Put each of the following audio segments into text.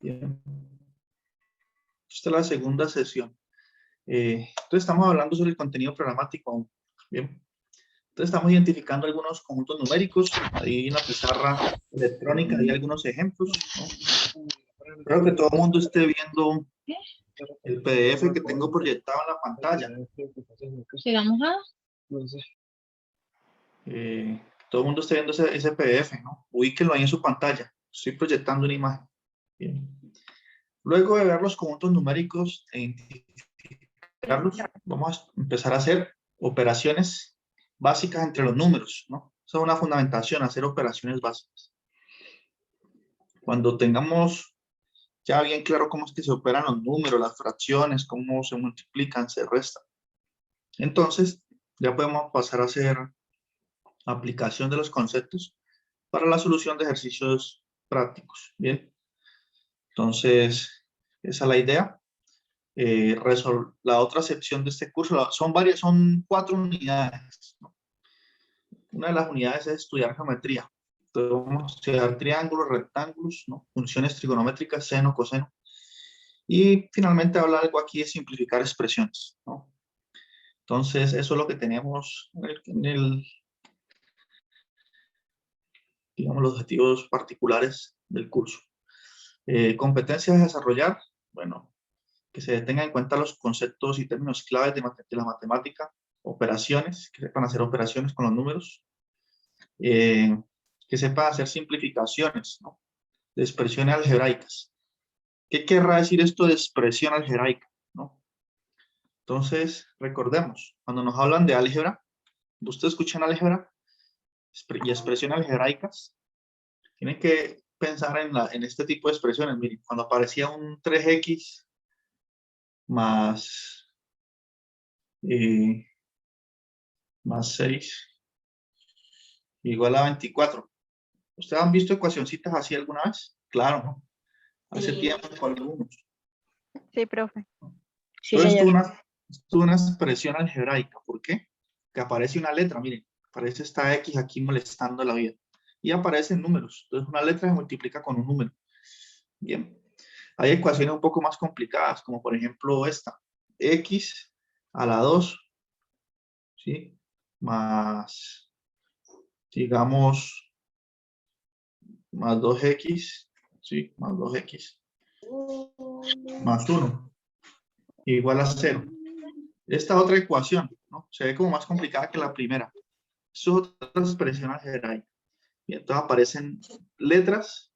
Bien. Esta es la segunda sesión. Entonces estamos hablando sobre el contenido programático aún. Bien. Entonces estamos identificando algunos conjuntos numéricos. Ahí en la pizarra electrónica hay algunos ejemplos, ¿no? Espero que todo el mundo esté viendo el PDF que tengo proyectado en la pantalla. Llegamos a... Todo el mundo esté viendo ese PDF, ¿no? Ubíquenlo ahí en su pantalla. Estoy proyectando una imagen. Bien. Luego de ver los conjuntos numéricos e identificarlos, vamos a empezar a hacer operaciones básicas entre los números, ¿no? Esa es una fundamentación, hacer operaciones básicas. Cuando tengamos ya bien claro cómo es que se operan los números, las fracciones, cómo se multiplican, se restan, entonces ya podemos pasar a hacer aplicación de los conceptos para la solución de ejercicios prácticos. Bien, entonces esa es la idea. La otra sección de este curso son 4 unidades, ¿no? Una de las unidades es estudiar geometría. Entonces vamos a estudiar triángulos, rectángulos, ¿no? Funciones trigonométricas, seno, coseno. Y finalmente hablar algo aquí de simplificar expresiones, ¿no? Entonces eso es lo que tenemos digamos, los objetivos particulares del curso. Competencias a desarrollar, bueno, que se tengan en cuenta los conceptos y términos claves de la matemática, operaciones, que sepan hacer operaciones con los números, que sepan hacer simplificaciones, ¿no? De expresiones algebraicas. ¿Qué querrá decir esto de expresión algebraica, ¿no? Entonces, recordemos, cuando nos hablan de álgebra, ustedes escuchan álgebra y expresiones algebraicas, tienen que pensar en este tipo de expresiones. Miren, cuando aparecía un 3x más, más 6 igual a 24. ¿Ustedes han visto ecuacioncitas así alguna vez? Claro, ¿no? Hace tiempo algunos. Sí, profe. Sí, Entonces, señor. esto es una expresión algebraica. ¿Por qué? Que aparece una letra, miren, aparece esta X aquí molestando la vida. Y aparecen números. Entonces, una letra se multiplica con un número. Bien. Hay ecuaciones un poco más complicadas, como por ejemplo esta. X a la 2, ¿sí? Más, digamos, más 2x, ¿sí? Más 2x, más 1, igual a 0. Esta otra ecuación, ¿no? Se ve como más complicada que la primera. Eso es otra expresión algebraica. Y entonces aparecen letras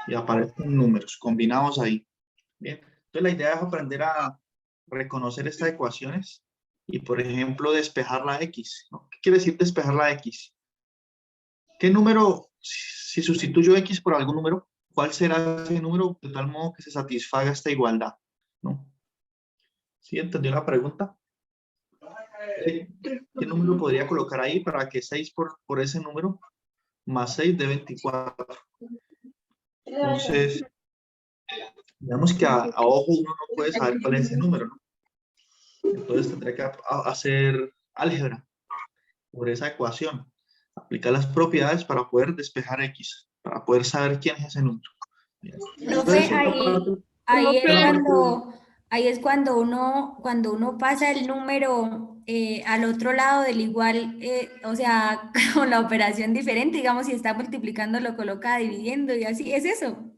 y aparecen números combinados ahí. Bien. Entonces la idea es aprender a reconocer estas ecuaciones y, por ejemplo, despejar la X, ¿no? ¿Qué quiere decir despejar la X? ¿Qué número, si sustituyo X por algún número, cuál será ese número de tal modo que se satisfaga esta igualdad, ¿no? ¿Sí entendió la pregunta? ¿Qué número podría colocar ahí para que 6 por ese número más 6 de 24? Entonces, digamos que a ojo uno no puede saber cuál es ese número, ¿no? Entonces tendré que hacer álgebra por esa ecuación, aplicar las propiedades para poder despejar X, para poder saber quién es ese número. Profe, Entonces, ahí es esta parte, cuando uno pasa el número al otro lado del igual, o sea, con la operación diferente, digamos, si está multiplicando, lo coloca dividiendo y así, ¿es eso?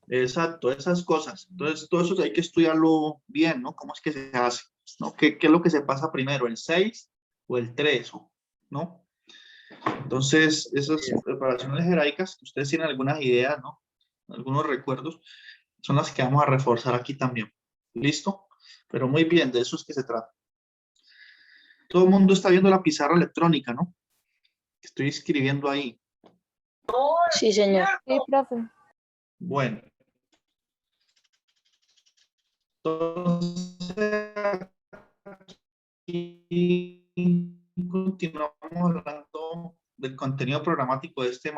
exacto, esas cosas. Entonces, todo eso hay que estudiarlo bien, ¿no? ¿Cómo es que se hace? ¿No? ¿Qué es lo que se pasa primero, el 6 o el 3? ¿No? Entonces, esas preparaciones algebraicas, que ustedes tienen algunas ideas, ¿no? Algunos recuerdos, son las que vamos a reforzar aquí también. ¿Listo? Pero muy bien, de eso es que se trata. Todo el mundo está viendo la pizarra electrónica, ¿no? Estoy escribiendo ahí. Sí, señor. Sí, profe. Bueno. Entonces, y continuamos hablando del contenido programático de este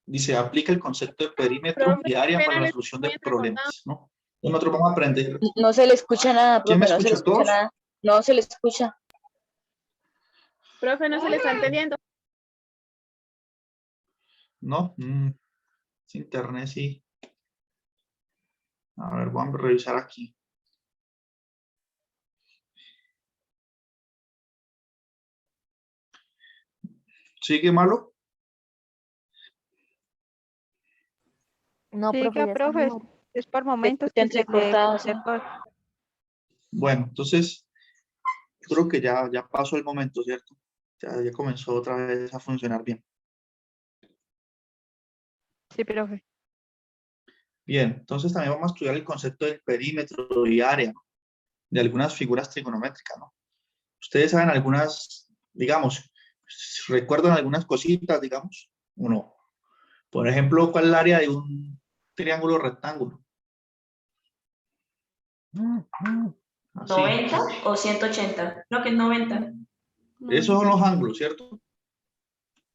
dice, aplica el concepto de perímetro Profe, y área para la penales solución muy de entrecortado. problemas, ¿no? Y nosotros vamos a aprender. No se le escucha nada, ¿Quién me profe, no se le escucha? escucha ¿Todos? nada. No se le escucha. Profe, no se le está entendiendo. ¿No? Internet sí. A ver, vamos a revisar aquí. ¿Sigue malo? No, Sí, profe, ya está profe, mejor. es por momentos Te que se le entrecortado, sí. corta. Bueno, entonces creo que ya pasó el momento, ¿cierto? Ya comenzó otra vez a funcionar bien. Sí, profe. Bien, entonces también vamos a estudiar el concepto del perímetro y área, ¿no? De algunas figuras trigonométricas, ¿no? Ustedes saben algunas, digamos, recuerdan algunas cositas, digamos, o no. Por ejemplo, ¿cuál es el área de un triángulo rectángulo? Así. 90 o 180. No, que es 90. Esos son los ángulos, ¿cierto?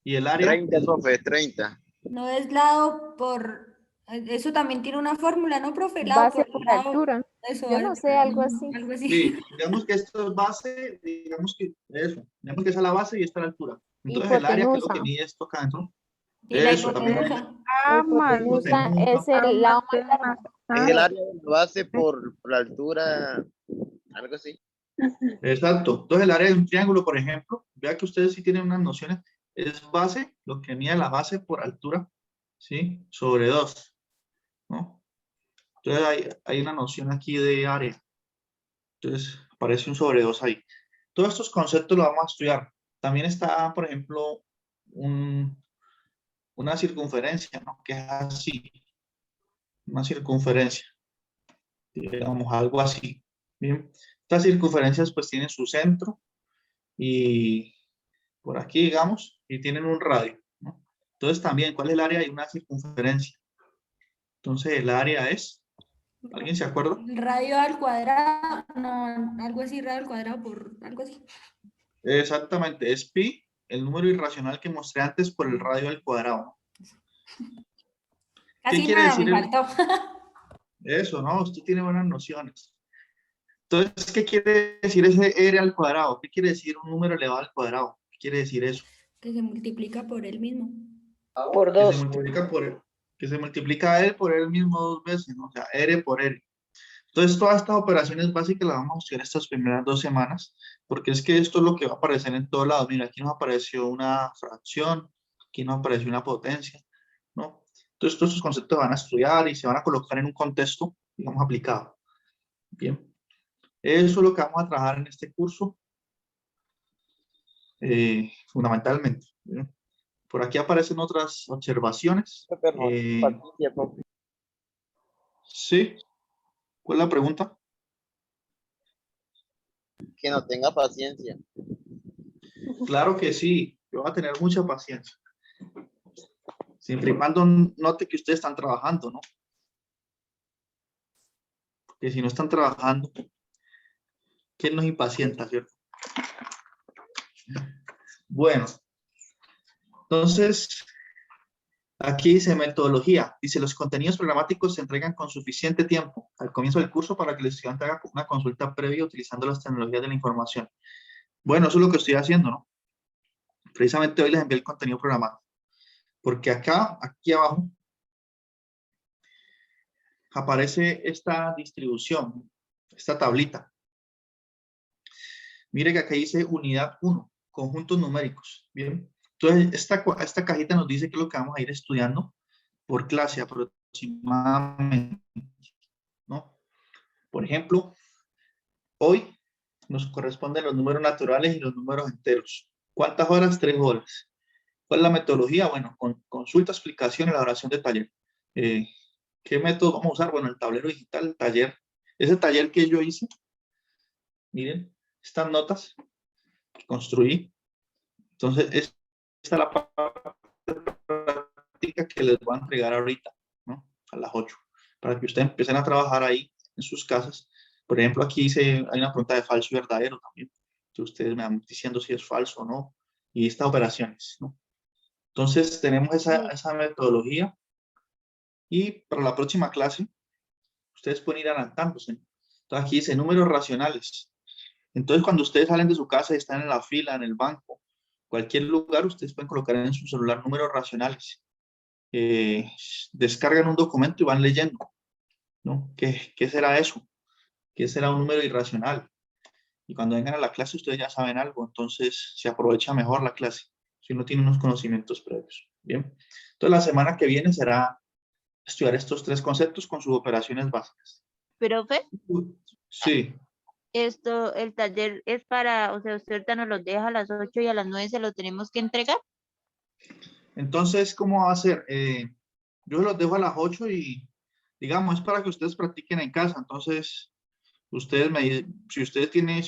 Y el área 30, profe, 30. No es lado por... Eso también tiene una fórmula, ¿no, profe? Lado Base por por lado. altura. Eso, Yo no sé, algo así. algo así. sí, digamos que esto es base, digamos que eso, digamos que esa es la base y esta es la altura. Entonces el área, ¿qué es lo que Hipotenusa. mide esto acá adentro? Y la Eso también. hipotenusa. Ah, más. Hipotenusa Hipotenusa. es el lado más Más. largo. Es el área de la base por la altura, algo así. Exacto. Entonces el área de un triángulo, por ejemplo, vea que ustedes sí tienen unas nociones, es base, lo que mide la base por altura, ¿sí? Sobre 2, ¿no? Entonces hay una noción aquí de área. Entonces aparece un sobre 2 ahí. Todos estos conceptos los vamos a estudiar. También está, por ejemplo, una circunferencia, ¿no? Que es así, una circunferencia, digamos, algo así. Bien. Estas circunferencias pues tienen su centro y por aquí, digamos, y tienen un radio, ¿no? Entonces también, ¿cuál es el área de una circunferencia? Entonces el área es, ¿alguien se acuerda? Radio al cuadrado, no, algo así, radio al cuadrado por algo así. Exactamente, es pi, el número irracional que mostré antes por el radio al cuadrado. ¿Qué Casi quiere nada decir me faltó. eso, no? Usted tiene buenas nociones. Entonces, ¿qué quiere decir ese r al cuadrado? ¿Qué quiere decir un número elevado al cuadrado? ¿Qué quiere decir eso? Que se multiplica por él mismo. Por Que se 2. multiplica que se multiplica él por él mismo 2 veces, ¿no? O sea, r por r. Entonces, todas estas operaciones básicas las vamos a estudiar estas primeras 2 semanas, porque es que esto es lo que va a aparecer en todos lados. Mira, aquí nos apareció una fracción, aquí nos apareció una potencia, ¿no? Entonces, todos estos conceptos van a estudiar y se van a colocar en un contexto, digamos, aplicado. Bien. Eso es lo que vamos a trabajar en este curso, fundamentalmente. ¿Bien? Por aquí aparecen otras observaciones. Paciencia, profe. Sí. ¿Cuál es la pregunta? Que no tenga paciencia. Claro que sí. Yo voy a tener mucha paciencia. Siempre y cuando note que ustedes están trabajando, ¿no? Porque si no están trabajando, ¿quién nos impacienta, cierto? Bueno, entonces, aquí dice metodología. Dice, los contenidos programáticos se entregan con suficiente tiempo al comienzo del curso para que el estudiante haga una consulta previa utilizando las tecnologías de la información. Bueno, eso es lo que estoy haciendo, ¿no? Precisamente hoy les envié el contenido programático. Porque acá, aquí abajo, aparece esta distribución, esta tablita. Mire que acá dice unidad 1, conjuntos numéricos. Bien. Entonces, esta cajita nos dice que es lo que vamos a ir estudiando por clase aproximadamente, ¿no? Por ejemplo, hoy nos corresponden los números naturales y los números enteros. ¿Cuántas horas? 3 horas. ¿Cuál es la metodología? Bueno, con consulta, explicación, elaboración de taller. ¿Qué método vamos a usar? Bueno, el tablero digital, el taller. Ese taller que yo hice, miren, estas notas que construí. Entonces, esta es la práctica que les voy a entregar ahorita, ¿no? A las 8, para que ustedes empiecen a trabajar ahí en sus casas. Por ejemplo, aquí hay una pregunta de falso y verdadero también, que ustedes me van diciendo si es falso o no, y estas operaciones, ¿no? Entonces, tenemos esa metodología, y para la próxima clase, ustedes pueden ir adelantándose. Entonces, aquí dice números racionales. Entonces, cuando ustedes salen de su casa y están en la fila, en el banco, cualquier lugar, ustedes pueden colocar en su celular números racionales. Descargan un documento y van leyendo. ¿no? ¿Qué será eso? ¿Qué será un número irracional? Y cuando vengan a la clase ustedes ya saben algo, entonces se aprovecha mejor la clase si uno tiene unos conocimientos previos. Bien, entonces la semana que viene será estudiar estos 3 conceptos con sus operaciones básicas. Profe, Sí, el taller es para, o sea, usted ahorita nos los deja a las 8 y a las 9 se lo tenemos que entregar. entonces, ¿cómo va a ser? Yo los dejo a las 8 y, digamos, es para que ustedes practiquen en casa. Entonces, ustedes me dicen, si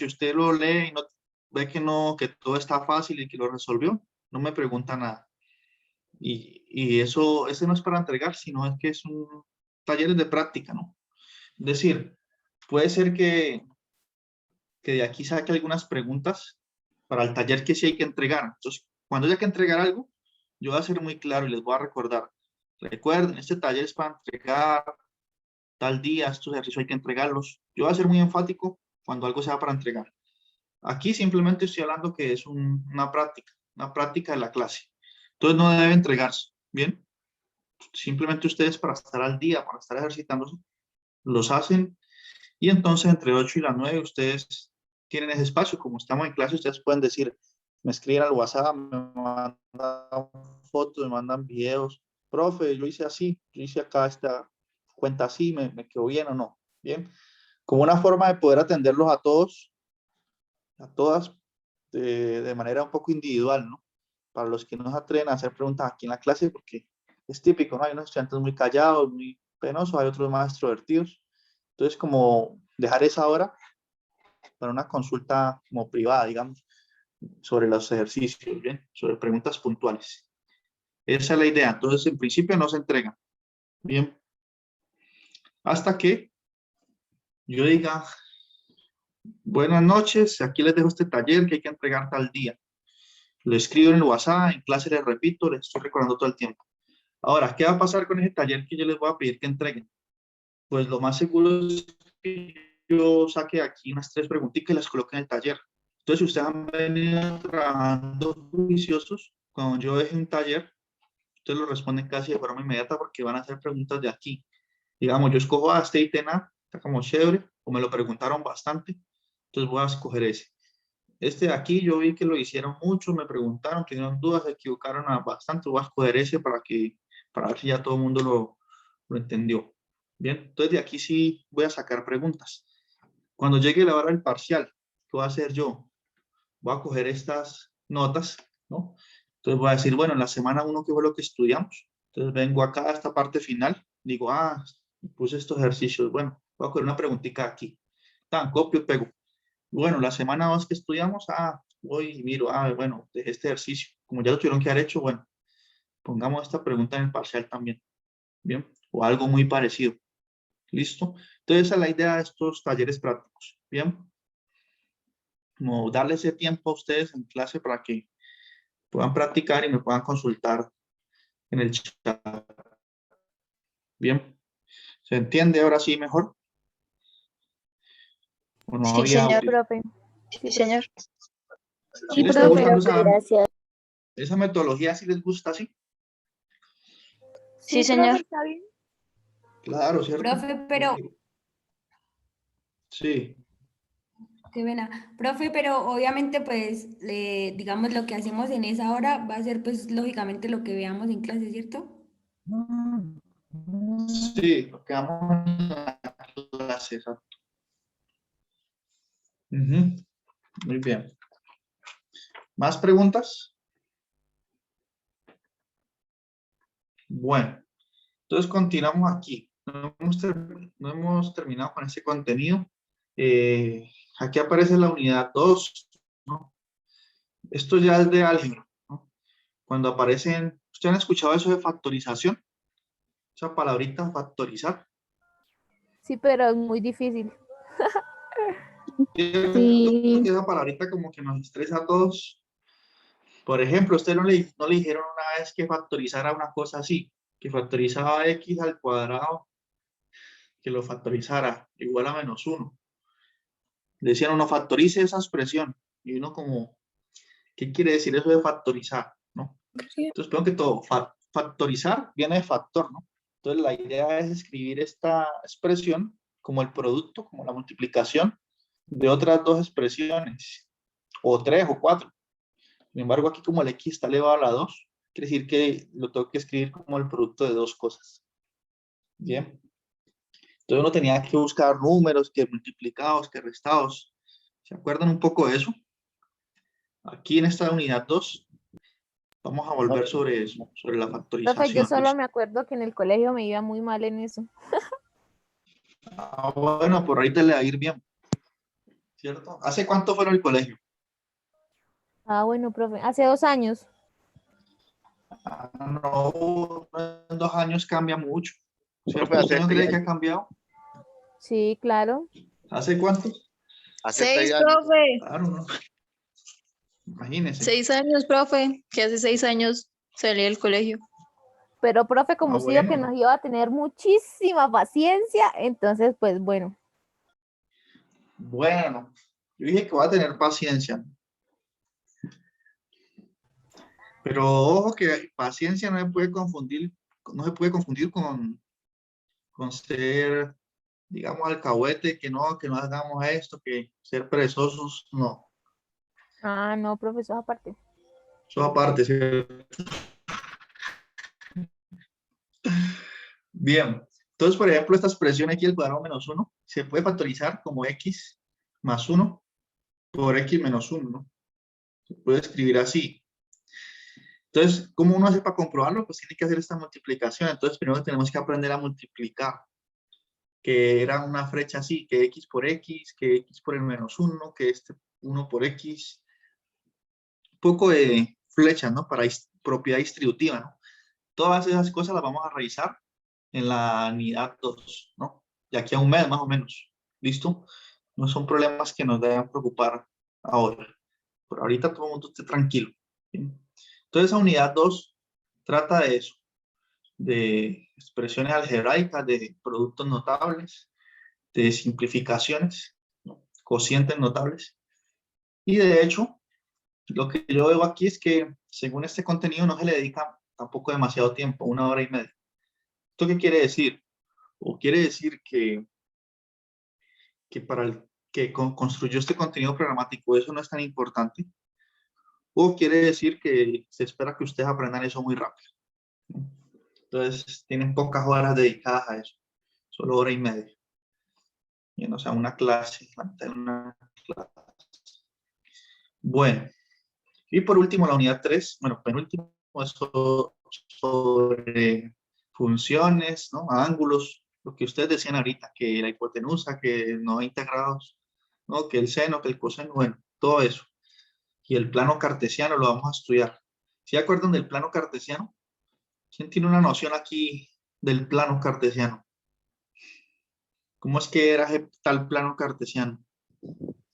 usted lo lee y no ve que no, que todo está fácil y que lo resolvió, no me pregunta nada. Y eso, ese no es para entregar, sino es que es un taller de práctica, ¿no? Es decir, puede ser que de aquí saque algunas preguntas para el taller que sí hay que entregar. Entonces, cuando haya que entregar algo, yo voy a ser muy claro y les voy a recordar. Recuerden, este taller es para entregar tal día, estos ejercicios hay que entregarlos. Yo voy a ser muy enfático cuando algo sea para entregar. Aquí simplemente estoy hablando que es una práctica de la clase. Entonces no debe entregarse, ¿bien? Simplemente ustedes para estar al día, para estar ejercitándose, los hacen y entonces entre 8 y las 9 ustedes tienen ese espacio. Como estamos en clase, ustedes pueden decir, me escriben al WhatsApp, me mandan fotos, me mandan videos. Profe, yo hice así, yo hice acá esta cuenta así, me quedó bien o no. Bien, como una forma de poder atenderlos a todos, a todas, de manera un poco individual, ¿no? Para los que no se atreven a hacer preguntas aquí en la clase, porque es típico, ¿no? Hay unos estudiantes muy callados, muy penosos, hay otros más extrovertidos. Entonces, como dejar esa hora para una consulta como privada, digamos, sobre los ejercicios, ¿bien? Sobre preguntas puntuales. Esa es la idea. Entonces, en principio no se entregan. Bien. Hasta que yo diga, buenas noches, aquí les dejo este taller que hay que entregar tal día. Lo escribo en el WhatsApp, en clase les repito, les estoy recordando todo el tiempo. Ahora, ¿qué va a pasar con ese taller que yo les voy a pedir que entreguen? Pues lo más seguro es que yo saque aquí unas 3 preguntitas y las coloque en el taller. Entonces, si ustedes han venido trabajando juiciosos, cuando yo deje un taller, ustedes lo responden casi de forma inmediata porque van a hacer preguntas de aquí. Digamos, yo escojo a este ítem A, está como chévere, o me lo preguntaron bastante, entonces voy a escoger ese. Este de aquí yo vi que lo hicieron mucho, me preguntaron, tuvieron dudas, se equivocaron bastante, voy a escoger ese para ver si ya todo el mundo lo entendió. Bien, entonces de aquí sí voy a sacar preguntas. Cuando llegue la hora del parcial, ¿qué voy a hacer yo? Voy a coger estas notas, ¿no? Entonces voy a decir, bueno, en la semana 1, ¿qué fue lo que estudiamos? Entonces vengo acá a esta parte final, digo, puse estos ejercicios, bueno, voy a coger una preguntita aquí. Tan, copio y pego. Bueno, la semana 2 que estudiamos, voy y miro, bueno, dejé este ejercicio. Como ya lo tuvieron que haber hecho, bueno, pongamos esta pregunta en el parcial también. Bien, o algo muy parecido. ¿Listo? Entonces, esa es la idea de estos talleres prácticos. Bien, como darle ese tiempo a ustedes en clase para que puedan practicar y me puedan consultar en el chat. Bien, ¿se entiende ahora sí mejor? ¿O no Sí, había señor, audio? profe. Sí, señor. ¿Sí les está profe. gustando esa, Gracias. esa metodología? ¿Sí les gusta así? Sí, señor. ¿Está bien? Claro, ¿cierto? Profe, pero, Sí. qué pena. Profe, pero obviamente pues, digamos, lo que hacemos en esa hora va a ser pues lógicamente lo que veamos en clase, ¿cierto? Sí, lo que vamos en la clase, exacto. Muy bien. ¿Más preguntas? Bueno, entonces continuamos aquí. No hemos terminado con ese contenido. Aquí aparece la unidad 2, ¿no? Esto ya es de álgebra, ¿no? Cuando aparecen, ¿ustedes han escuchado eso de factorización? Esa palabrita, factorizar. Sí, pero es muy difícil. Sí. Esa palabrita como que nos estresa a todos. Por ejemplo, usted no le dijeron una vez que factorizara una cosa así, que factorizaba x al cuadrado, que lo factorizara igual a -1. Decían, uno factorice esa expresión. Y uno como, ¿qué quiere decir eso de factorizar? ¿No? Entonces, primero que todo, factorizar viene de factor, ¿no? Entonces, la idea es escribir esta expresión como el producto, como la multiplicación de otras dos expresiones, o tres o cuatro. Sin embargo, aquí como el x está elevado a la 2, quiere decir que lo tengo que escribir como el producto de dos cosas. Bien. Entonces uno tenía que buscar números, que multiplicados, que restados. ¿Se acuerdan un poco de eso? Aquí en esta unidad 2 vamos a volver sobre eso, sobre la Profe, yo factorización. solo me acuerdo que en el colegio me iba muy mal en eso. Ah, bueno, por ahorita le va a ir bien, ¿cierto? ¿Hace cuánto fueron al colegio? Ah, bueno, profe, hace 2 años. Ah, no, en 2 años cambia mucho, ¿cierto? Profe, ¿Usted no cree que ha cambiado? Sí, claro. ¿Hace cuánto? hace 6, 6 años. profe. Claro, ¿no? Imagínese. 6 años, profe. Que hace 6 años salí del colegio. Pero, profe, como Ah, usted dijo que bueno. nos iba a tener muchísima paciencia, entonces, pues bueno. Bueno, yo dije que voy a tener paciencia. Pero ojo que paciencia no se puede confundir con ser, digamos, alcahuete, que no hagamos esto, que ser perezosos, no. Ah, no, profesor, aparte. Eso aparte, ¿cierto? Bien. Entonces, por ejemplo, esta expresión x al cuadrado menos 1 se puede factorizar como x más 1 por x menos 1, ¿no? Se puede escribir así. Entonces, ¿cómo uno hace para comprobarlo? Pues tiene que hacer esta multiplicación. Entonces, primero tenemos que aprender a multiplicar, que era una flecha así, que x por x, que x por el menos 1, que este 1 por x. Un poco de flechas, ¿no? Para propiedad distributiva, ¿no? Todas esas cosas las vamos a revisar en la unidad 2, ¿no? De aquí a un mes más o menos. ¿Listo? No son problemas que nos deben preocupar ahora. Por ahorita todo el mundo esté tranquilo. ¿Bien? Entonces, esa unidad 2 trata de eso, de expresiones algebraicas, de productos notables, de simplificaciones, ¿no? Cocientes notables. Y de hecho, lo que yo veo aquí es que, según este contenido, no se le dedica tampoco demasiado tiempo, 1 hora y media. ¿Esto qué quiere decir? O quiere decir que para el que construyó este contenido programático eso no es tan importante. O quiere decir que se espera que ustedes aprendan eso muy rápido, ¿no? Entonces, tienen pocas horas dedicadas a eso, solo 1 hora y media. Bien, o sea, una clase, la mitad de una clase. Bueno, y por último, la unidad 3, bueno, penúltimo, es sobre funciones, ¿no? Ángulos, lo que ustedes decían ahorita, que la hipotenusa, que 90 grados, ¿no? Que el seno, que el coseno, bueno, todo eso. Y el plano cartesiano lo vamos a estudiar. ¿Se acuerdan del plano cartesiano? ¿Quién tiene una noción aquí del plano cartesiano? ¿Cómo es que era ese tal plano cartesiano?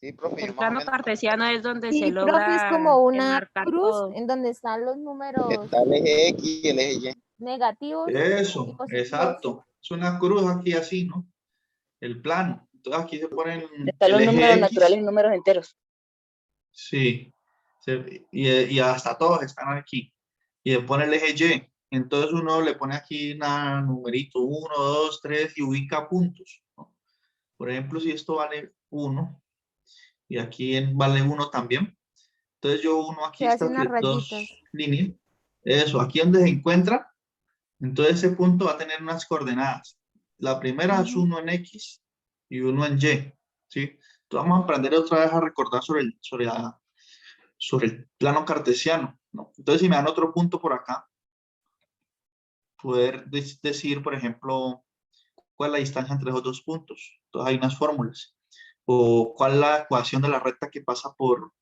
Sí, profe, El más o plano menos. cartesiano es donde se Sí, profe, es logra como una enmarcar cruz todo. en donde están los números Está el eje X y el eje Y. negativos y Eso, positivos. exacto. Es una cruz aquí así, ¿no? El plano. Entonces aquí se ponen Están el los números eje naturales X. y números enteros. Sí. Y hasta todos están aquí. Y le pone el eje Y. Entonces uno le pone aquí un numerito 1, 2, 3 y ubica puntos, ¿no? Por ejemplo, si esto vale 1 y aquí vale 1 también. Entonces yo uno aquí Se hacen estas unas rayitas. dos líneas. Eso, aquí donde se encuentra. Entonces ese punto va a tener unas coordenadas. La primera es 1 en X y 1 en Y, ¿sí? Entonces vamos a aprender otra vez a recordar sobre el plano cartesiano, ¿no? Entonces si me dan otro punto por acá, poder decir, por ejemplo, cuál es la distancia entre esos dos puntos. Entonces hay unas fórmulas. O cuál es la ecuación de la recta que pasa por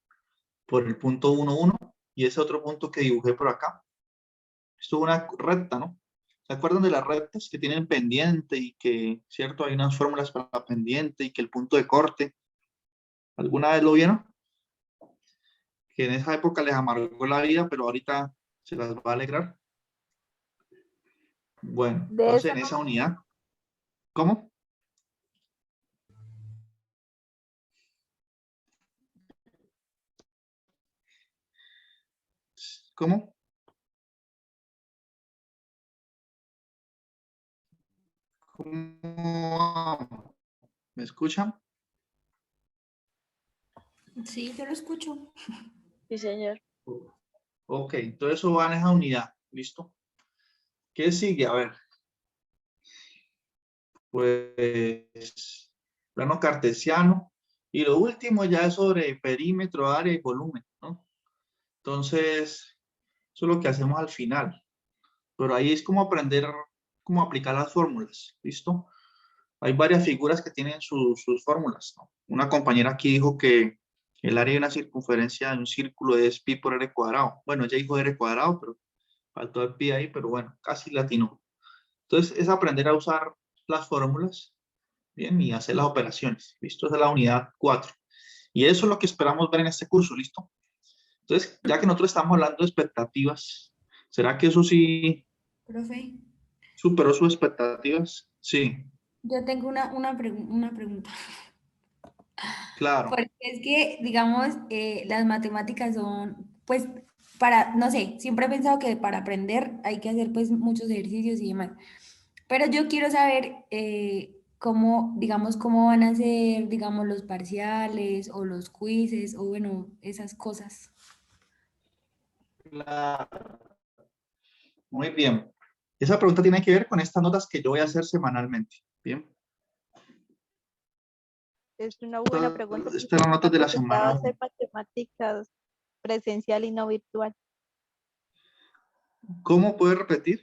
el punto 1, 1 y ese otro punto que dibujé por acá. Esto es una recta, ¿no? ¿Se acuerdan de las rectas que tienen pendiente y que, cierto, hay unas fórmulas para la pendiente y que el punto de corte? ¿Alguna vez lo vieron? Que en esa época les amargó la vida, pero ahorita se las va a alegrar. Bueno, De entonces eso en no. esa unidad, ¿cómo? ¿Cómo? ¿Cómo vamos? ¿Me escuchan? Sí, yo lo escucho. Sí, señor. Ok, todo eso va en esa unidad. ¿Listo? ¿Qué sigue? A ver. Pues plano cartesiano. Y lo último ya es sobre perímetro, área y volumen, ¿no? Entonces, eso es lo que hacemos al final. Pero ahí es como aprender cómo aplicar las fórmulas. ¿Listo? Hay varias figuras que tienen sus fórmulas, ¿no? Una compañera aquí dijo que el área de una circunferencia de un círculo es pi por r cuadrado. Bueno, ella dijo r cuadrado, pero faltó el pi ahí, pero bueno, casi latino. Entonces, es aprender a usar las fórmulas, bien, y hacer las operaciones. ¿Listo? Esa es la unidad 4. Y eso es lo que esperamos ver en este curso, ¿listo? Entonces, ya que nosotros estamos hablando de expectativas, ¿será que eso sí Profe, superó sus expectativas? Sí, yo tengo una pregunta. claro. Porque es que, digamos, las matemáticas son, pues, para, no sé, siempre he pensado que para aprender hay que hacer, pues, muchos ejercicios y demás. Pero yo quiero saber cómo, digamos, cómo van a ser, digamos, los parciales o los quizzes o, bueno, esas cosas. Claro. Muy bien. Esa pregunta tiene que ver con estas notas que yo voy a hacer semanalmente. Bien. Es una buena pregunta. Estas son las notas de la semana Va a 1. ser matemáticas presencial y no virtual. ¿Cómo puede repetir?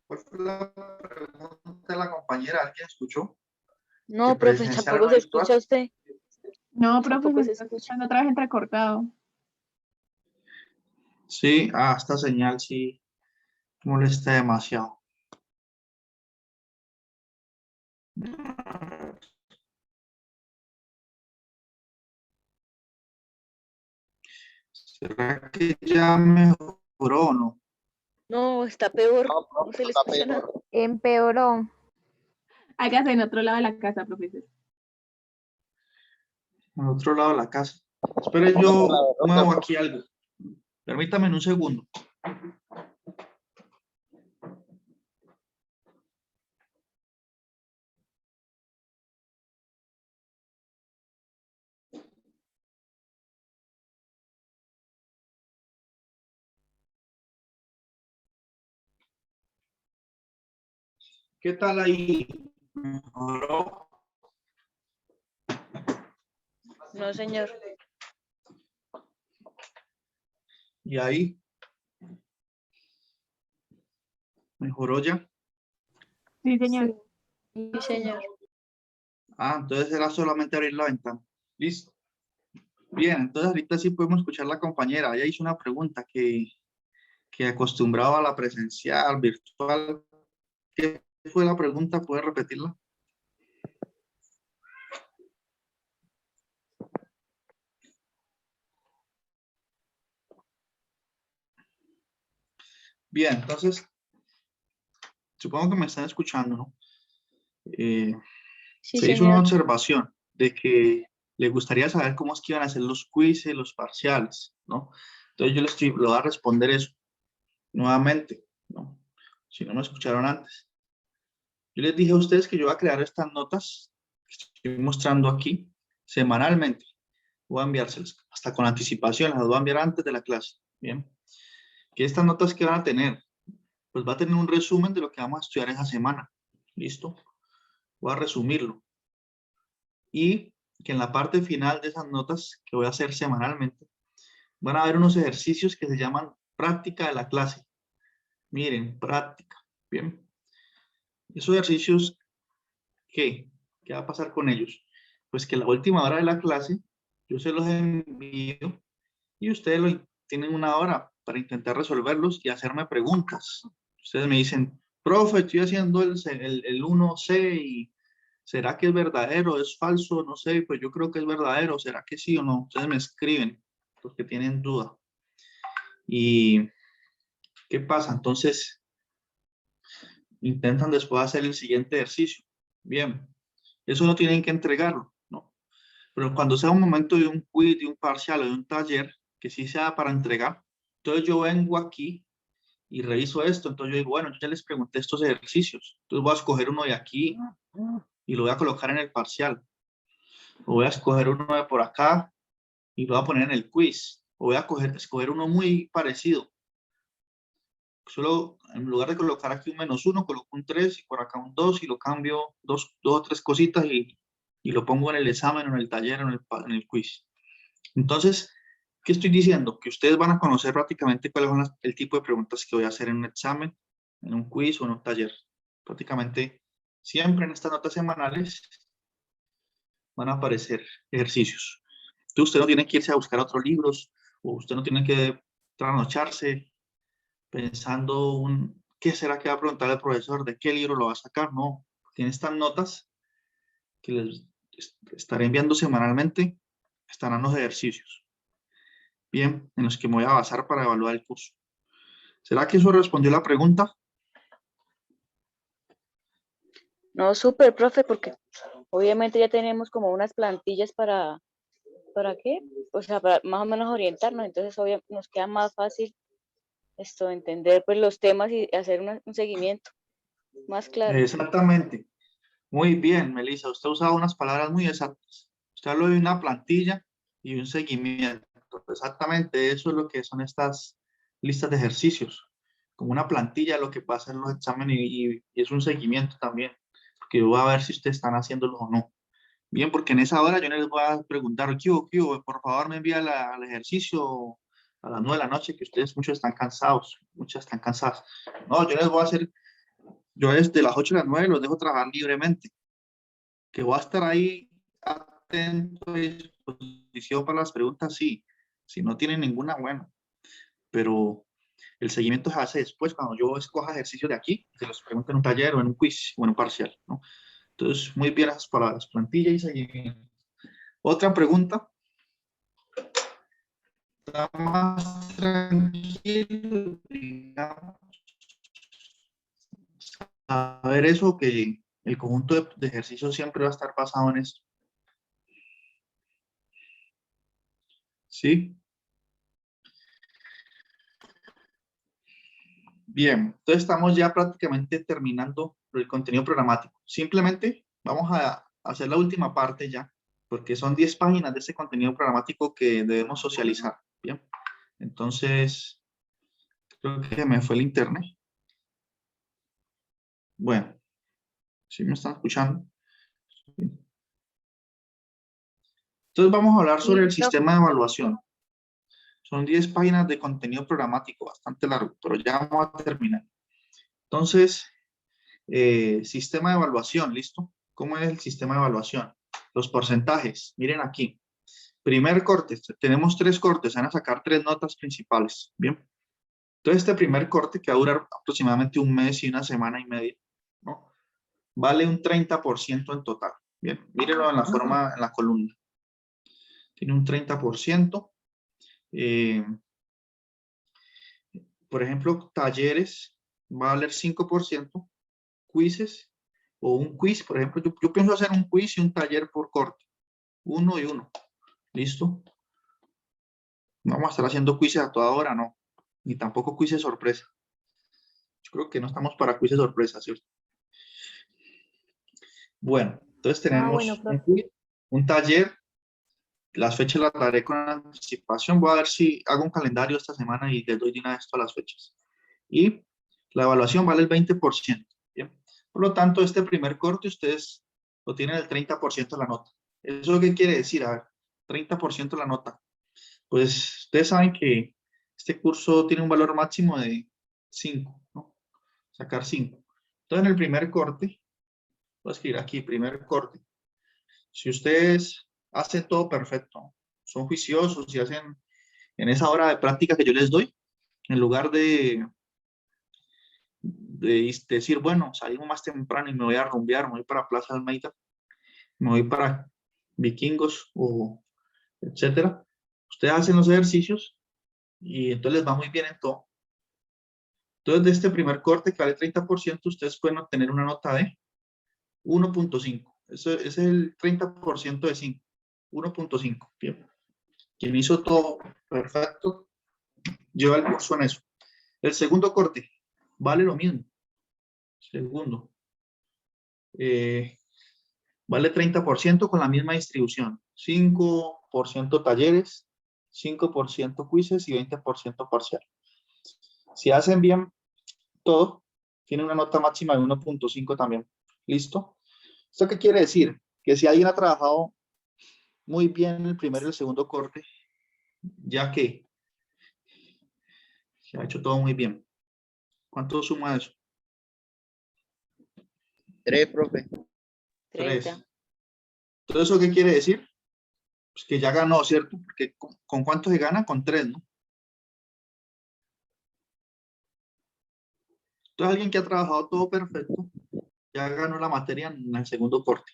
¿Cuál fue la pregunta de la compañera? ¿Alguien escuchó? ¿Que No, profe, presencial tampoco no se virtual? escucha usted. No, profe, Tampoco se se está escucha. escuchando otra vez entrecortado. Sí, esta señal sí molesta demasiado. ¿Será que ya mejoró o no? No, está peor. No, No profe, se le está escucha nada. peor. Empeoró. Hágase en otro lado de la casa, profesor. Al otro lado de la casa. Espere, Póngase la yo derrota, muevo profe. aquí algo. Permítame en un segundo. ¿Qué tal ahí? ¿Mejoró? No, señor. ¿Y ahí? ¿Mejoró ya? Sí, señor. Sí, señor. Ah, entonces era solamente abrir la ventana. Listo. Bien, entonces ahorita sí podemos escuchar a la compañera. Ella hizo una pregunta que acostumbraba a la presencial, virtual. ¿Qué fue la pregunta? ¿Puede repetirla? Bien, entonces, supongo que me están escuchando, ¿no? Sí, Se hizo una señor. observación de que le gustaría saber cómo es que iban a hacer los quizzes, los parciales, ¿no? Entonces le voy a responder eso nuevamente, ¿no? Si no me escucharon antes. Yo les dije a ustedes que yo voy a crear estas notas que estoy mostrando aquí semanalmente. Voy a enviárselas hasta con anticipación, las voy a enviar antes de la clase. Bien. ¿Qué estas notas que van a tener? Pues va a tener un resumen de lo que vamos a estudiar esa semana. ¿Listo? Voy a resumirlo. Y que en la parte final de esas notas que voy a hacer semanalmente, van a haber unos ejercicios que se llaman práctica de la clase. Miren, práctica. Bien. Esos ejercicios, ¿qué? ¿Qué va a pasar con ellos? Pues que la última hora de la clase, yo se los envío y ustedes tienen una hora para intentar resolverlos y hacerme preguntas. Ustedes me dicen, profe, estoy haciendo el 1C y ¿será que es verdadero? ¿Es falso? No sé, pues yo creo que es verdadero. ¿Será que sí o no? Ustedes me escriben porque tienen duda. ¿Y qué pasa? Entonces, intentan después hacer el siguiente ejercicio. Bien, eso no tienen que entregarlo, ¿no? Pero cuando sea un momento de un quiz, de un parcial o de un taller, que sí sea para entregar, entonces yo vengo aquí y reviso esto. Entonces yo digo, bueno, yo ya les pregunté estos ejercicios. Entonces voy a escoger uno de aquí y lo voy a colocar en el parcial. O voy a escoger uno de por acá y lo voy a poner en el quiz. O voy a escoger uno muy parecido. Solo en lugar de colocar aquí un -1, coloco un 3 y por acá un 2 y lo cambio dos o tres cositas y lo pongo en el examen, o en el taller, o en el quiz. Entonces, ¿qué estoy diciendo? Que ustedes van a conocer prácticamente cuáles son el tipo de preguntas que voy a hacer en un examen, en un quiz o en un taller. Prácticamente siempre en estas notas semanales van a aparecer ejercicios. Entonces usted no tiene que irse a buscar otros libros, o usted no tiene que trasnocharse pensando ¿qué será que va a preguntar el profesor? ¿De qué libro lo va a sacar? No, tiene estas notas que les estaré enviando semanalmente, estarán los ejercicios, bien, en los que me voy a basar para evaluar el curso. ¿Será que eso respondió la pregunta? No, súper, profe, porque obviamente ya tenemos como unas plantillas ¿para qué? O sea, para más o menos orientarnos, entonces nos queda más fácil entender pues los temas y hacer un seguimiento más claro. Exactamente. Muy bien, Melissa, usted ha usado unas palabras muy exactas. Usted habló de una plantilla y un seguimiento. Exactamente, eso es lo que son estas listas de ejercicios. Como una plantilla, lo que pasa en los exámenes y es un seguimiento también, porque yo voy a ver si ustedes están haciéndolo o no. Bien, porque en esa hora yo no les voy a preguntar, ¿qué hubo? Por favor, me envía el ejercicio a las 9 de la noche, que ustedes muchos están cansados, muchas están cansadas. No, yo les voy a hacer, yo desde las 8 de las 9 los dejo trabajar libremente, que voy a estar ahí atento y disposición para las preguntas, sí. Si no tienen ninguna, bueno, pero el seguimiento se hace después, cuando yo escoja ejercicios de aquí, se los pregunto en un taller o en un quiz o en un parcial, ¿no? Entonces, muy bien esas palabras, plantilla y seguimiento. Otra pregunta. Está más tranquilo, digamos. A ver, eso que el conjunto de ejercicios siempre va a estar basado en esto. ¿Sí? Bien, entonces estamos ya prácticamente terminando el contenido programático. Simplemente vamos a hacer la última parte ya, porque son 10 páginas de ese contenido programático que debemos socializar. Bien, entonces creo que me fue el internet. Bueno, ¿sí me están escuchando? Entonces vamos a hablar sobre el sistema de evaluación. Son 10 páginas de contenido programático, bastante largo, pero ya vamos a terminar. Entonces, sistema de evaluación, ¿listo? ¿Cómo es el sistema de evaluación? Los porcentajes, miren aquí. Primer corte, tenemos 3 cortes, van a sacar 3 notas principales, ¿bien? Entonces, este primer corte, que va a durar aproximadamente un mes y una semana y media, ¿no? Vale un 30% en total, ¿bien? Mírenlo en la forma, en la columna. Tiene un 30%. Por ejemplo, talleres va a valer 5%, quizzes o un quiz, por ejemplo, yo pienso hacer un quiz y un taller por corte, 1 y 1, ¿listo? No vamos a estar haciendo quizzes a toda hora, no, ni tampoco quizzes sorpresa. Yo creo que no estamos para quizzes sorpresa, ¿cierto? Bueno, entonces tenemos bueno, un profe. quiz, un taller. Las fechas las daré con anticipación. Voy a ver si hago un calendario esta semana y les doy de una vez todas las fechas. Y la evaluación vale el 20%. ¿Bien? Por lo tanto, este primer corte ustedes lo tienen el 30% de la nota. ¿Eso qué quiere decir? A ver, 30% de la nota. Pues ustedes saben que este curso tiene un valor máximo de 5, ¿no? Sacar 5. Entonces, en el primer corte, voy a escribir aquí, primer corte. Si ustedes hacen todo perfecto, son juiciosos y hacen en esa hora de práctica que yo les doy, en lugar de decir, bueno, salimos más temprano y me voy a rumbear, me voy para Plaza Almeida, me voy para Vikingos o etcétera, ustedes hacen los ejercicios y entonces les va muy bien en todo. Entonces, de este primer corte que vale 30%, ustedes pueden obtener una nota de 1.5. Eso es el 30% de 5. 1.5. Bien. Quien hizo todo perfecto, lleva el curso en eso. El segundo corte, vale lo mismo. Segundo. Vale 30% con la misma distribución. 5% talleres, 5% quizzes y 20% parcial. Si hacen bien todo, tiene una nota máxima de 1.5 también. ¿Listo? ¿Esto qué quiere decir? Que si alguien ha trabajado muy bien el primero y el segundo corte, ya que se ha hecho todo muy bien. ¿Cuánto suma eso? 3, profe. 3. 30. ¿Todo eso qué quiere decir? Pues que ya ganó, ¿cierto? Porque ¿con cuánto se gana? Con 3, ¿no? Entonces alguien que ha trabajado todo perfecto, ya ganó la materia en el segundo corte.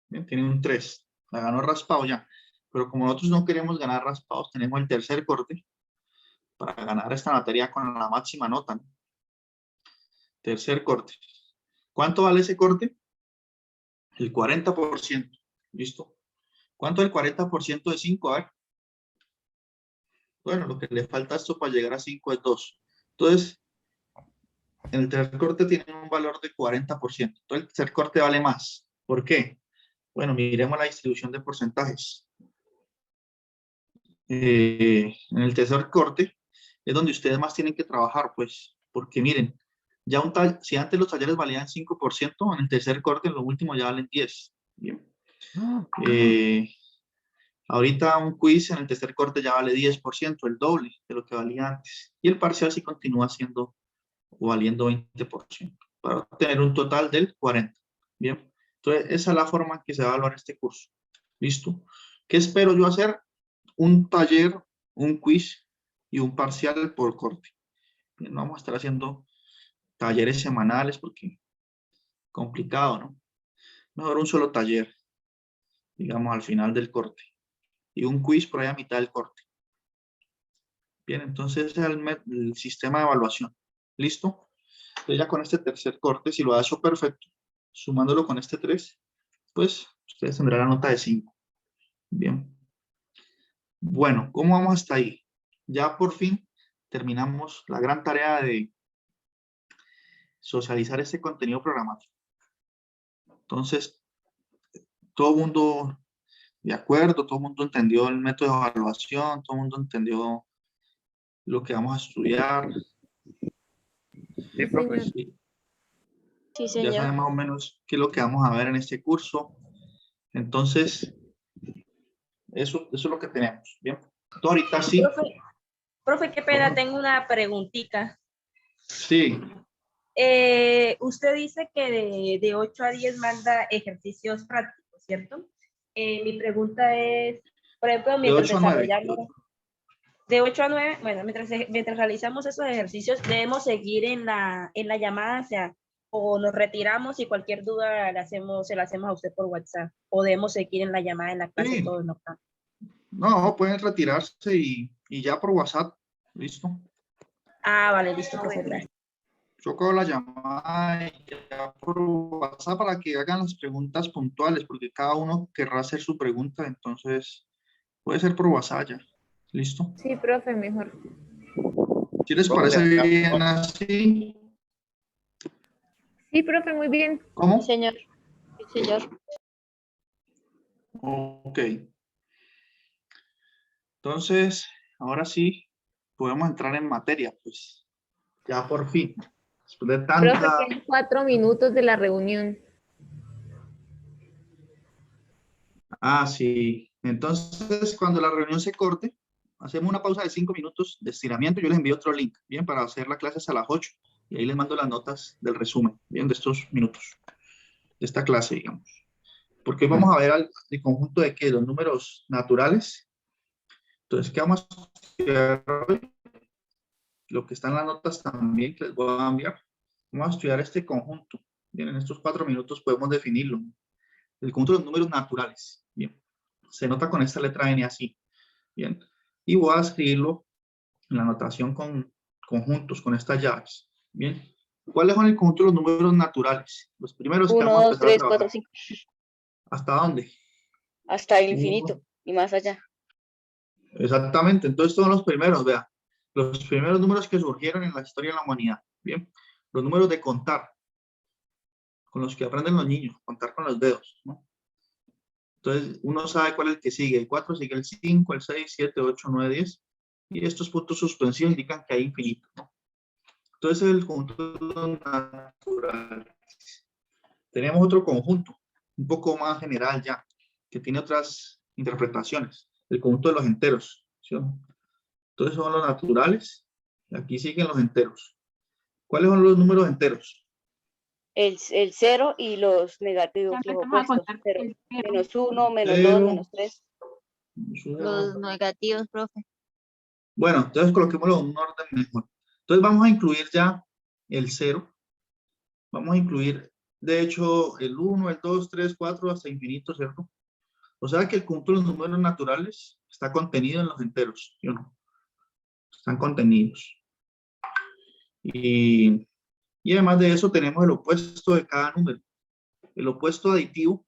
Bien, tiene un 3. La ganó raspado ya. Pero como nosotros no queremos ganar raspados, tenemos el tercer corte para ganar esta materia con la máxima nota, ¿no? Tercer corte. ¿Cuánto vale ese corte? El 40%. ¿Listo? ¿Cuánto es el 40% de 5? A ver. Bueno, lo que le falta a esto para llegar a 5 es 2. Entonces, el tercer corte tiene un valor de 40%. Entonces, el tercer corte vale más. ¿Por qué? Bueno, miremos la distribución de porcentajes. En el tercer corte es donde ustedes más tienen que trabajar, pues, porque miren, ya si antes los talleres valían 5%, en el tercer corte, en lo último ya valen 10. Bien. Ahorita un quiz en el tercer corte ya vale 10%, el doble de lo que valía antes. Y el parcial sí continúa siendo o valiendo 20%, para obtener un total del 40%. Bien. Entonces, esa es la forma en que se va a evaluar este curso. ¿Listo? ¿Qué espero yo hacer? Un taller, un quiz y un parcial por corte. Bien, no vamos a estar haciendo talleres semanales porque complicado, ¿no? Mejor un solo taller, digamos, al final del corte. Y un quiz por ahí a mitad del corte. Bien, entonces ese es el sistema de evaluación. ¿Listo? Entonces ya con este tercer corte, si lo ha hecho perfecto, sumándolo con este 3, pues ustedes tendrán la nota de 5. Bien. Bueno, ¿cómo vamos hasta ahí? Ya por fin terminamos la gran tarea de socializar este contenido programático. Entonces, todo el mundo de acuerdo, todo el mundo entendió el método de evaluación, todo el mundo entendió lo que vamos a estudiar. Sí, profe. Sí. Sí, Ya señor. saben más o menos qué es lo que vamos a ver en este curso. Entonces, eso es lo que tenemos. Bien. Entonces, ahorita sí. Profe, qué pena, ¿Cómo? tengo una preguntita. Sí. Usted dice que de 8 a 10 manda ejercicios prácticos, ¿cierto? Mi pregunta es, por ejemplo, mientras De 8 a 9. desarrollamos, de 8 a 9, bueno, mientras realizamos esos ejercicios, debemos seguir en la llamada, o sea, o nos retiramos y cualquier duda se la hacemos a usted por WhatsApp, o debemos seguir en la llamada en la clase Sí. todos, ¿no? No, pueden retirarse y ya por WhatsApp. Listo. Ah, vale, listo, profe, gracias. Yo cojo la llamada y ya por WhatsApp para que hagan las preguntas puntuales, porque cada uno querrá hacer su pregunta, entonces puede ser por WhatsApp ya. ¿Listo? Sí, profe, mejor. ¿Si les Profe, parece bien así? Sí, profe, muy bien. ¿Cómo? Sí, señor. Sí, señor. Ok. Entonces, ahora sí, podemos entrar en materia, pues. Ya por fin. Después de Profe, tanta... quedan 4 minutos de la reunión. Ah, sí. Entonces, cuando la reunión se corte, hacemos una pausa de 5 minutos de estiramiento. Yo les envío otro link, bien, para hacer la clase hasta las 8. Y ahí les mando las notas del resumen, bien, de estos minutos, de esta clase, digamos. Porque hoy vamos a ver el conjunto de ¿qué? Los números naturales. Entonces, ¿qué vamos a estudiar hoy? Lo que está en las notas también, que les voy a enviar. Vamos a estudiar este conjunto. Bien, en estos 4 minutos podemos definirlo. El conjunto de los números naturales. Bien. Se nota con esta letra N así. Bien. Y voy a escribirlo en la notación con conjuntos, con estas llaves. Bien. ¿Cuáles son el conjunto de los números naturales? Los primeros que 1, vamos a 2, empezar a 3, trabajar. 4, 5. ¿Hasta dónde? hasta el infinito y más allá. Exactamente, entonces todos los primeros, vea, los primeros números que surgieron en la historia de la humanidad, bien, los números de contar, con los que aprenden los niños, contar con los dedos, ¿no? Entonces uno sabe cuál es el que sigue, el 4 sigue el 5, el 6, 7, 8, 9, 10, y estos puntos suspensivos indican que hay infinito, ¿no? Entonces el conjunto de los naturales. Tenemos otro conjunto, un poco más general ya, que tiene otras interpretaciones, el conjunto de los enteros, ¿sí? Entonces son los naturales, y aquí siguen los enteros. ¿Cuáles son los números enteros? El 0 y los negativos, Ya los empezamos a opuestos. contar Cero. el cero. -1, -2, Cero, -3. Los negativos, profe. Bueno, entonces coloquémoslo en un orden mejor. Entonces vamos a incluir ya el 0. Vamos a incluir, de hecho, el 1, el 2, 3, 4, hasta infinito, ¿cierto? O sea que el conjunto de los números naturales está contenido en los enteros, ¿sí o no? Están contenidos. Y además de eso tenemos el opuesto de cada número. El opuesto aditivo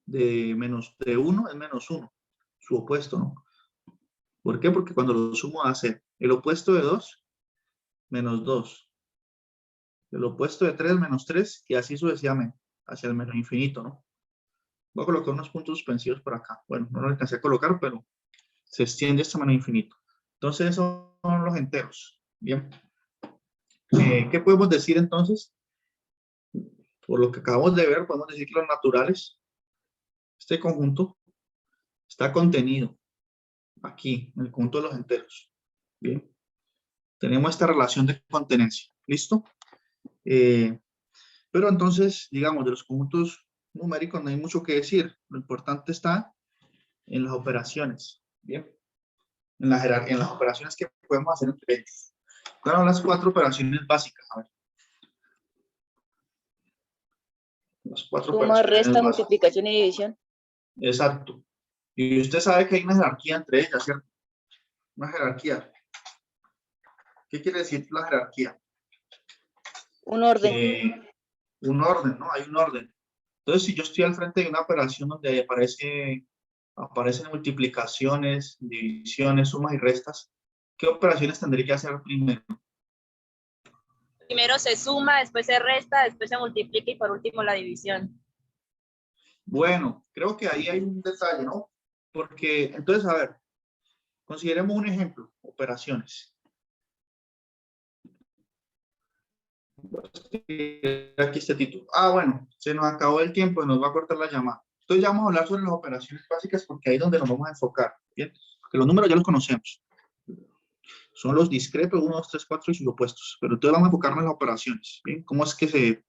de 1 es -1, su opuesto, ¿no? ¿Por qué? Porque cuando lo sumo va a ser el opuesto de 2, -2. El opuesto de 3, -3, y así sucesivamente, hacia el menos infinito, ¿no? Voy a colocar unos puntos suspensivos por acá. Bueno, no lo alcancé a colocar, pero se extiende hasta menos infinito. Entonces, esos son los enteros. Bien. ¿Qué podemos decir entonces? Por lo que acabamos de ver, podemos decir que los naturales, este conjunto, está contenido aquí, en el conjunto de los enteros. Bien. Tenemos esta relación de contenencia. ¿Listo? Pero entonces, digamos, de los conjuntos numéricos no hay mucho que decir. Lo importante está en las operaciones. Bien. En las operaciones que podemos hacer entre ellos. ¿Cuáles son las 4 operaciones básicas? A ver. Las 4 Suma, operaciones resta, básicas. multiplicación y división. Exacto. Y usted sabe que hay una jerarquía entre ellas, ¿cierto? Una jerarquía. ¿Qué quiere decir la jerarquía? Un orden. Un orden, ¿no? Hay un orden. Entonces, si yo estoy al frente de una operación donde aparecen multiplicaciones, divisiones, sumas y restas, ¿qué operaciones tendré que hacer primero? Primero se suma, después se resta, después se multiplica y por último la división. Bueno, creo que ahí hay un detalle, ¿no? Porque, entonces, a ver, consideremos un ejemplo, operaciones. Aquí este título. Ah, bueno, se nos acabó el tiempo y nos va a cortar la llamada. Entonces ya vamos a hablar sobre las operaciones básicas porque ahí es donde nos vamos a enfocar, ¿bien? Porque los números ya los conocemos. Son los discretos, 1, 2, 3, 4 y sus opuestos. Pero entonces vamos a enfocarnos en las operaciones, ¿bien? ¿Cómo es que se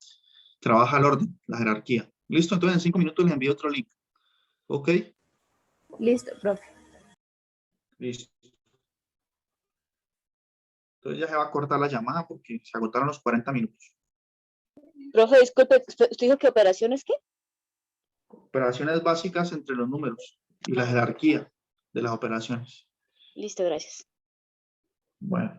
trabaja el orden, la jerarquía? ¿Listo? Entonces en 5 minutos les envío otro link. ¿Ok? Listo, profe. Listo. Entonces ya se va a cortar la llamada porque se agotaron los 40 minutos. Profe, disculpe, ¿usted dijo que operaciones qué? Operaciones básicas entre los números y la jerarquía de las operaciones. Listo, gracias. Bueno.